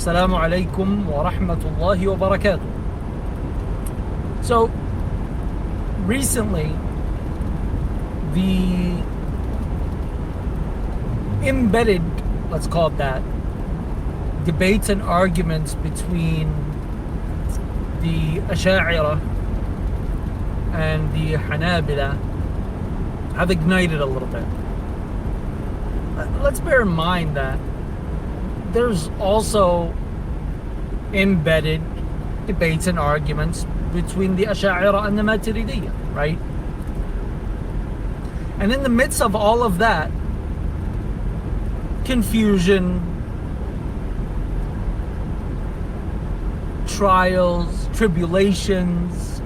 Assalamu alaikum wa rahmatullahi wa barakatuh. So, recently, the embedded, let's call it that, debates and arguments between the Asharis and the Hanabilah have ignited a little bit. Let's bear in mind that there's also embedded debates and arguments between the Ash'ari and the Maturidiyya, right? And in the midst of all of that, confusion, trials, tribulations,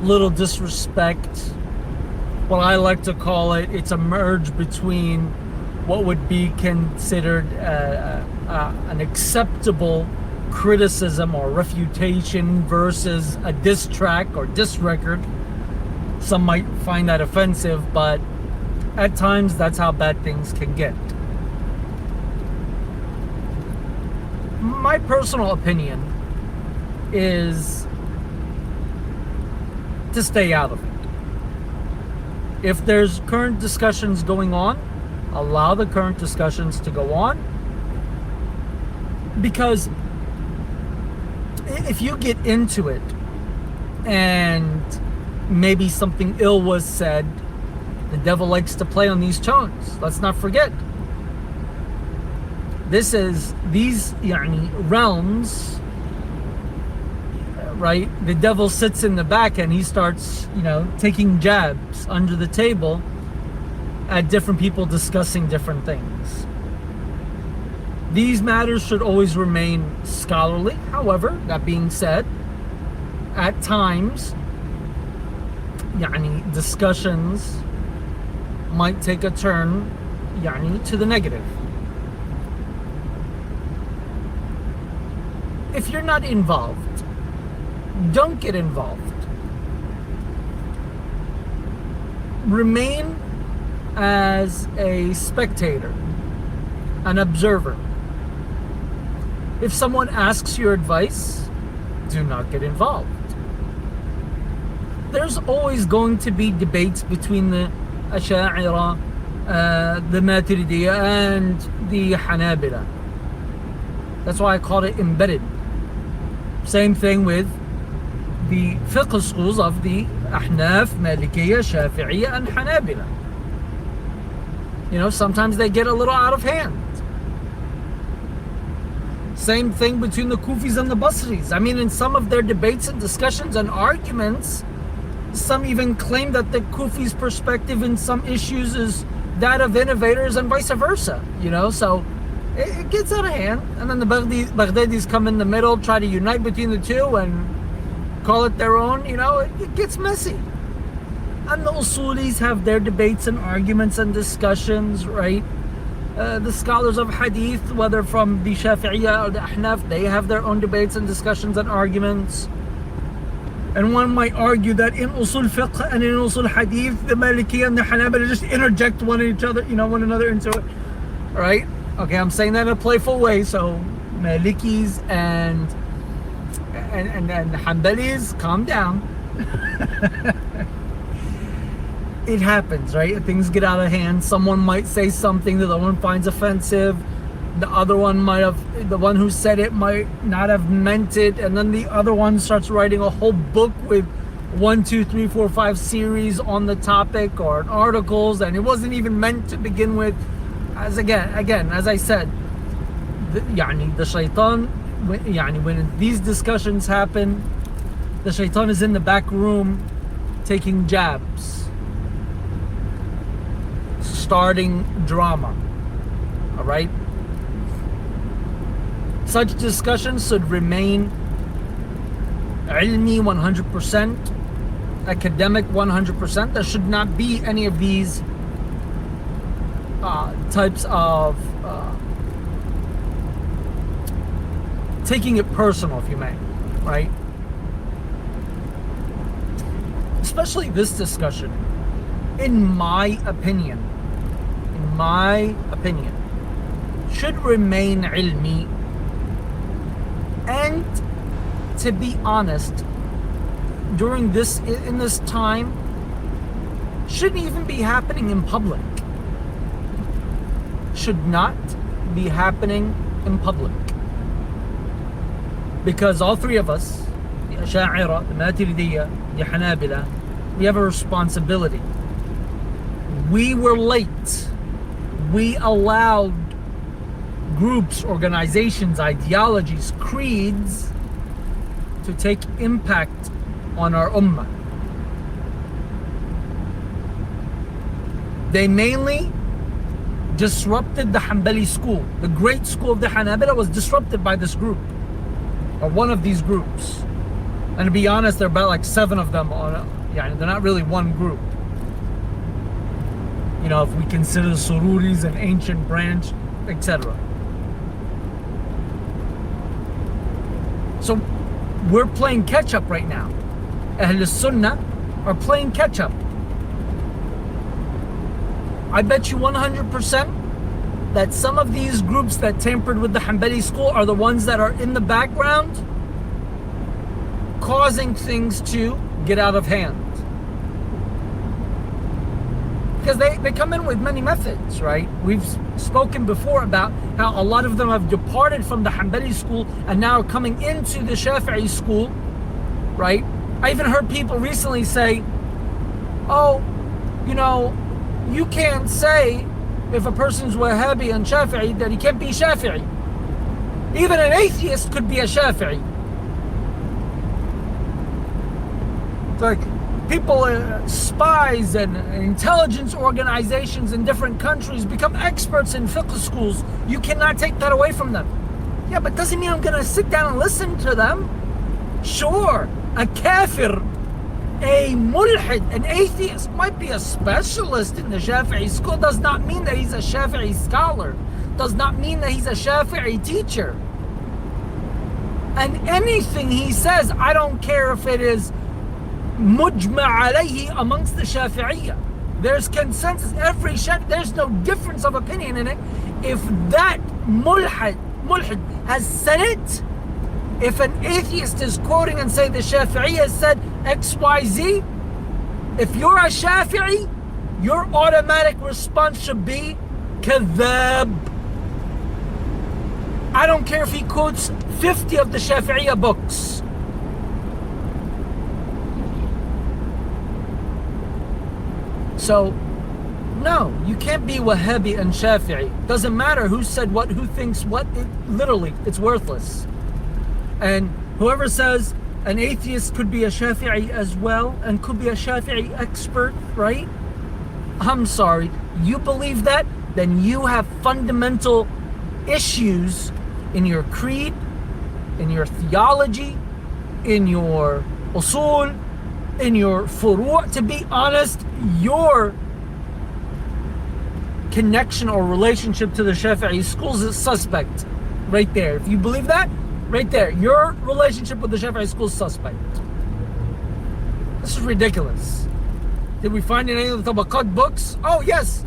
little disrespect, what I like to call it, it's a merge between what would be considered an acceptable criticism or refutation versus a diss track or diss record. Some might find that offensive, but at times that's how bad things can get. My personal opinion is to stay out of it. If there's current discussions going on, allow the current discussions to go on, because if you get into it and maybe something ill was said, the devil likes to play on these tones. Let's not forget, these realms, right? The devil sits in the back and he starts, taking jabs under the table at different people discussing different things. These matters should always remain scholarly. However, that being said, at times, discussions might take a turn, to the negative. If you're not involved, don't get involved. Remain as a spectator, an observer. If someone asks your advice, do not get involved. There's always going to be debates between the Ash'ari, the Maturidiyya, and the Hanabilah. That's why I called it embedded. Same thing with the Fiqh schools of the Ahnaf, Malikiyya, Shafi'i, and Hanabilah. Sometimes they get a little out of hand. Same thing between the Kufis and the Basris. In some of their debates and discussions and arguments, some even claim that the Kufis' perspective in some issues is that of innovators and vice versa. So it gets out of hand. And then the Baghdadis come in the middle, try to unite between the two and call it their own. It gets messy. And the Usulis have their debates and arguments and discussions, right? The scholars of Hadith, whether from the Shafi'iyya or the Ahnaf, they have their own debates and discussions and arguments. And one might argue that in Usul Fiqh and in Usul Hadith, the Maliki and the Hanabilah just interject one another into it, right? Okay, I'm saying that in a playful way, so Malikis and Hanbalis, calm down. It happens, right? Things get out of hand. Someone might say something that the one finds offensive. The one who said it might not have meant it, and then the other one starts writing a whole book with 1, 2, 3, 4, 5 series on the topic or articles, and it wasn't even meant to begin with. As I said, the shaitan, when these discussions happen, the shaitan is in the back room taking jabs, starting drama. All right? Such discussions should remain ilmi 100%, academic 100%. There should not be any of these types of taking it personal, if you may, right? Especially this discussion, in my opinion, should remain ilmi And to be honest, in this time, shouldn't even be happening in public. Should not be happening in public. Because all three of us, the Ashaira, the Maturidiyya, the Hanabilah, we have a responsibility. We were late. We allowed groups, organizations, ideologies, creeds to take impact on our ummah. They mainly disrupted the Hanbali school. The great school of the Hanabilah was disrupted by this group, or one of these groups. And to be honest, there are about like 7 of them they're not really one group. You know, if we consider the Sururis an ancient branch, etc. So we're playing catch up right now. Ahl Sunnah are playing catch up. I bet you 100% that some of these groups that tampered with the Hanbali school are the ones that are in the background causing things to get out of hand. Because they come in with many methods, right? We've spoken before about how a lot of them have departed from the Hanbali school and now are coming into the Shafi'i school, right? I even heard people recently say, oh, you know, you can't say if a person's Wahhabi and Shafi'i that he can't be Shafi'i. Even an atheist could be a Shafi'i. It's like people, spies and intelligence organizations in different countries become experts in fiqh schools. You cannot take that away from them. Yeah, but doesn't mean I'm going to sit down and listen to them. Sure, a kafir, a mulhid, an atheist might be a specialist in the Shafi'i school. Does not mean that he's a Shafi'i scholar. Does not mean that he's a Shafi'i teacher. And anything he says, I don't care if it is mujma' alayhi amongst the Shafi'iyya. There's consensus. There's no difference of opinion in it. If that mulhid has said it, if an atheist is quoting and say the Shafi'i has said XYZ, if you're a Shafi'i, your automatic response should be kadhab. I don't care if he quotes 50 of the Shafi'iyya books. So, no, you can't be Wahhabi and Shafi'i. Doesn't matter who said what, who thinks what. Literally, it's worthless. And whoever says an atheist could be a Shafi'i as well and could be a Shafi'i expert, right? I'm sorry. You believe that? Then you have fundamental issues in your creed, in your theology, in your usul, in your furu'. To be honest, your connection or relationship to the Shafi'i schools is suspect. Right there. If you believe that, right there, your relationship with the Shafi'i school is suspect. This is ridiculous. Did we find in any of the Tabaqat books? Oh yes,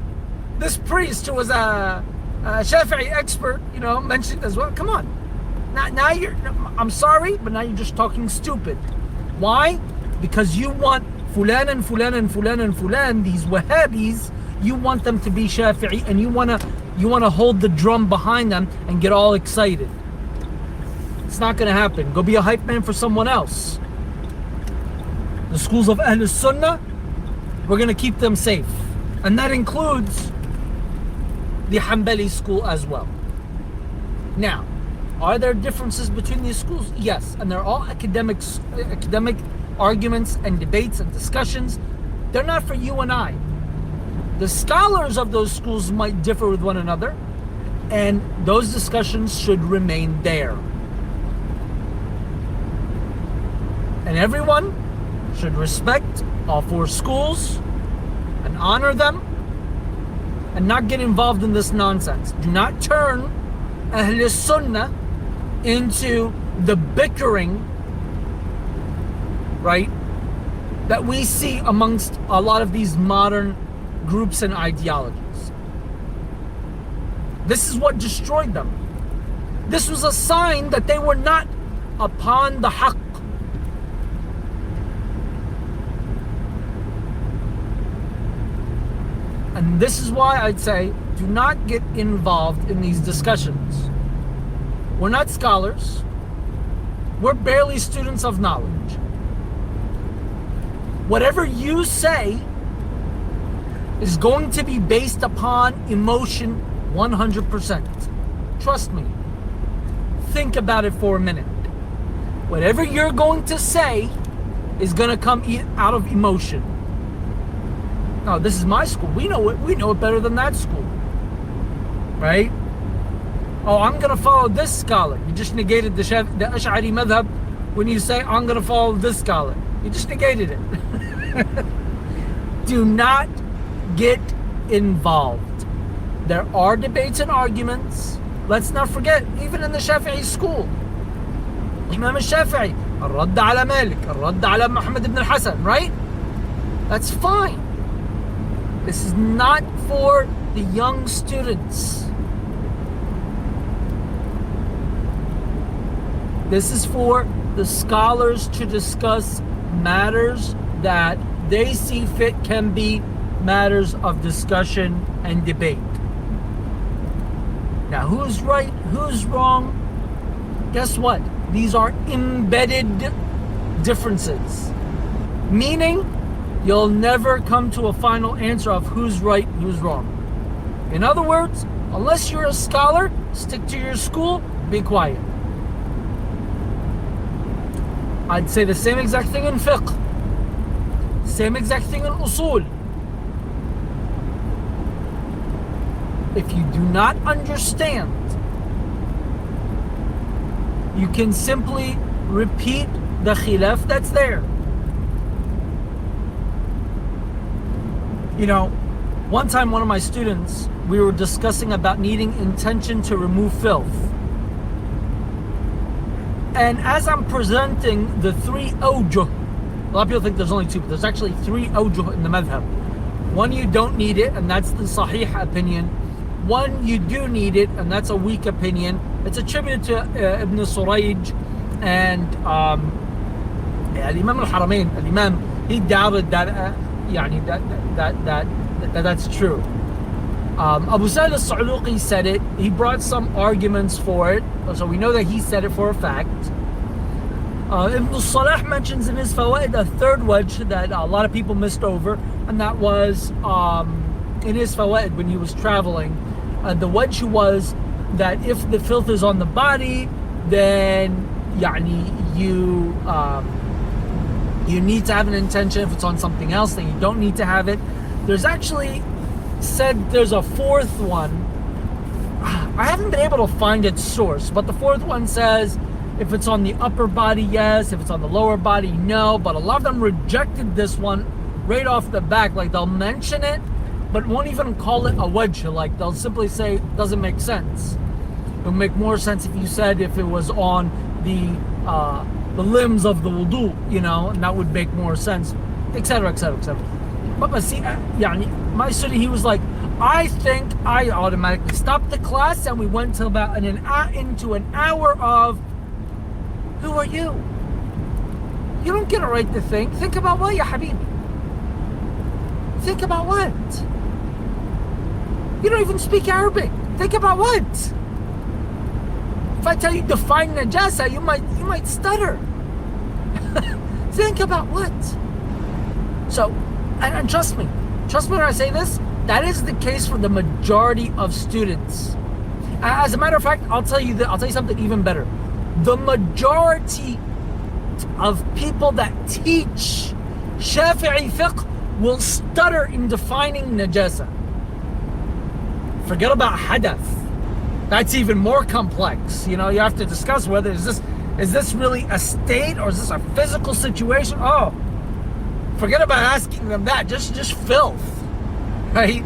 this priest who was a Shafi'i expert, mentioned as well. Come on. Now you're, I'm sorry, but now you're just talking stupid. Why? Because you want Fulan and Fulan and Fulan and Fulan, these Wahhabis, you want them to be Shafi'i, and you wanna hold the drum behind them and get all excited. It's not gonna happen. Go be a hype man for someone else. The schools of Ahl Sunnah, we're gonna keep them safe. And that includes the Hanbali school as well. Now, are there differences between these schools? Yes, and they're all academic arguments and debates and discussions. They're not for you and I. The scholars of those schools might differ with one another, and those discussions should remain there. And everyone should respect all 4 schools and honor them and not get involved in this nonsense. Do not turn Ahl Sunnah into the bickering, right, that we see amongst a lot of these modern groups and ideologies. This is what destroyed them. This was a sign that they were not upon the haqq. And this is why I'd say, do not get involved in these discussions. We're not scholars. We're barely students of knowledge. Whatever you say is going to be based upon emotion 100%. Trust me. Think about it for a minute. Whatever you're going to say is going to come out of emotion. No, this is my school. We know it better than that school. Right? Oh, I'm going to follow this scholar. You just negated the Ash'ari madhab when you say, I'm going to follow this scholar. You just negated it. Do not get involved. There are debates and arguments. Let's not forget, even in the Shafi'i school, Imam al-Shafi'i, الرد على مالك, الرد على Muhammad ibn al-Hasan, right? That's fine. This is not for the young students. This is for the scholars to discuss matters that they see fit can be matters of discussion and debate. Now, who's right, who's wrong? Guess what? These are embedded differences. Meaning, you'll never come to a final answer of who's right, who's wrong. In other words, unless you're a scholar, stick to your school, be quiet. I'd say the same exact thing in fiqh. Same exact thing in usul. If you do not understand, you can simply repeat the khilaf that's there. You know, one time one of my students, we were discussing about needing intention to remove filth. And as I'm presenting the three awjuh, a lot of people think there's only two, but there's actually three awjuh in the madhab. One, you don't need it, and that's the sahih opinion. One, you do need it, and that's a weak opinion. It's attributed to Ibn Surayj and Imam al-Haramain. Imam, he doubted that, that's true. Abu Sa'id al-Sa'luqi said it. He brought some arguments for it, so we know that he said it for a fact. Ibn Salah mentions in his Fawaid a third wajh that a lot of people missed over, and that was in his Fawaid when he was traveling. The wajh was that if the filth is on the body, then you need to have an intention. If it's on something else, then you don't need to have it. There's actually said there's a fourth one. I haven't been able to find its source, but the fourth one says if it's on the upper body, yes. If it's on the lower body, no. But a lot of them rejected this one right off the back. Like, they'll mention it, but won't even call it a wajh. Like, they'll simply say it doesn't make sense. It would make more sense if you said if it was on the limbs of the wudu, and that would make more sense, etc., etc., etc. But see, my student, he was like, I think I automatically stopped the class and we went to about into an hour of, who are you? You don't get a right to think. Think about what, ya habibi? Think about what? You don't even speak Arabic. Think about what? If I tell you define najasa, you might stutter. Think about what? So, and trust me when I say this, that is the case for the majority of students. As a matter of fact, I'll tell you something even better. The majority of people that teach Shafi'i fiqh will stutter in defining najasa. Forget about hadath. That's even more complex. You have to discuss whether is this really a state or is this a physical situation? Oh, forget about asking them that. Just filth, right?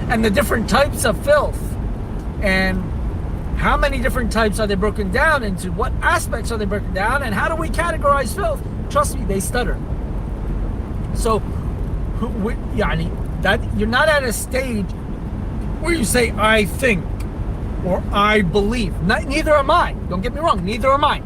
And the different types of filth, and how many different types are they broken down into? What aspects are they broken down? And how do we categorize filth? Trust me, they stutter. So, that you're not at a stage where you say I think or I believe. Neither am I. Don't get me wrong. Neither am I.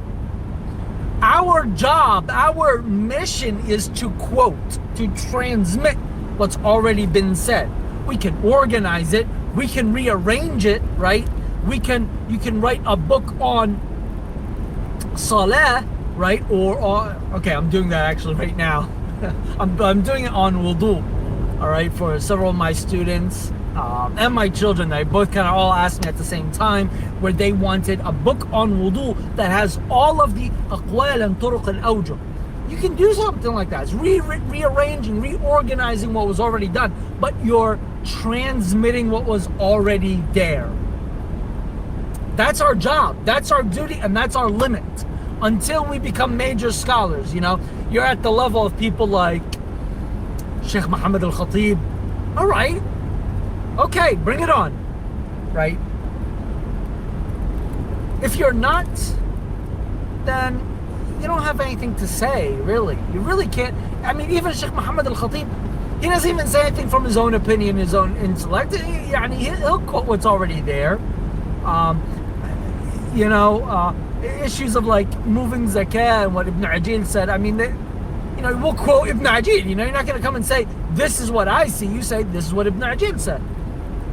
Our job, our mission is to quote, to transmit what's already been said. We can organize it, we can rearrange it, right? You can write a book on Salah, right? Okay, I'm doing that actually right now. I'm doing it on wudu, all right, for several of my students and my children. They both kind of all asked me at the same time, where they wanted a book on wudu that has all of the aqwal and turuq al-awjuh. You can do something like that. It's rearranging, reorganizing what was already done, but you're transmitting what was already there. That's our job, that's our duty, and that's our limit. Until we become major scholars, you're at the level of people like Sheikh Muhammad al-Khatib. All right, okay, bring it on, right? If you're not, then you don't have anything to say, really. You really can't. I mean, even Sheikh Muhammad al-Khatib, he doesn't even say anything from his own opinion, his own intellect. He'll quote what's already there. Issues of like moving zakah and what Ibn Ajil said. I mean, we'll quote Ibn Ajil. You're not going to come and say, this is what I see. You say, this is what Ibn Ajil said.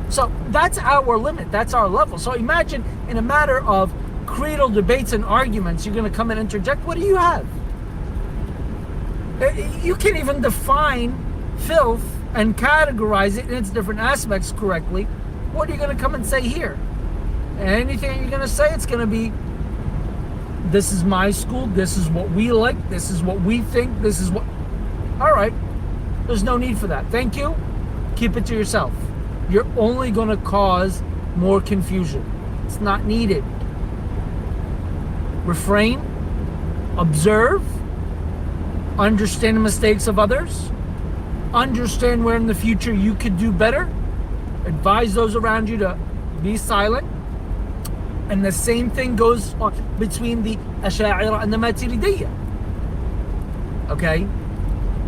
So that's our limit. That's our level. So imagine in a matter of creedal debates and arguments, you're going to come and interject. What do you have? You can't even define filth and categorize it in its different aspects correctly. What are you going to come and say here? Anything you're going to say, it's going to be, this is my school, this is what we like, this is what we think, this is what... All right, there's no need for that. Thank you. Keep it to yourself. You're only going to cause more confusion. It's not needed. Refrain, observe, understand the mistakes of others, understand where in the future you could do better, advise those around you to be silent. And the same thing goes on between the Asharis and the Maturidiyya. Okay?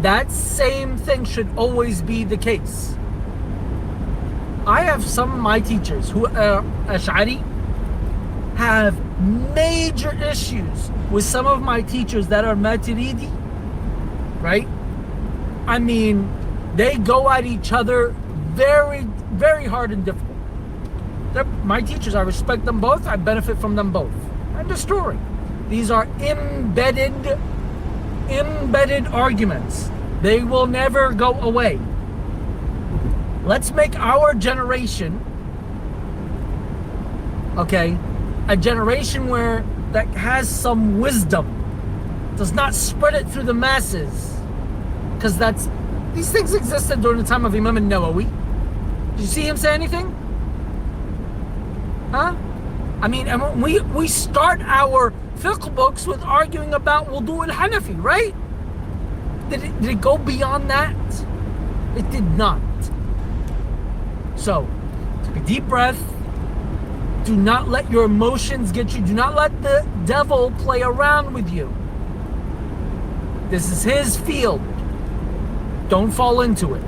That same thing should always be the case. I have some of my teachers who are Ash'ari have major issues with some of my teachers that are Maturidi, right? I mean, they go at each other very, very hard and difficult. They're my teachers. I respect them both. I benefit from them both. End of story. These are embedded arguments. They will never go away. Let's make our generation, okay, a generation that has some wisdom, does not spread it through the masses, because these things existed during the time of Imam al-Nawawi. Did you see him say anything? Huh? I mean, we start our fiqh books with arguing about wudu al-Hanafi, right? Did it go beyond that? It did not. So, take a deep breath. Do not let your emotions get you. Do not let the devil play around with you. This is his field. Don't fall into it.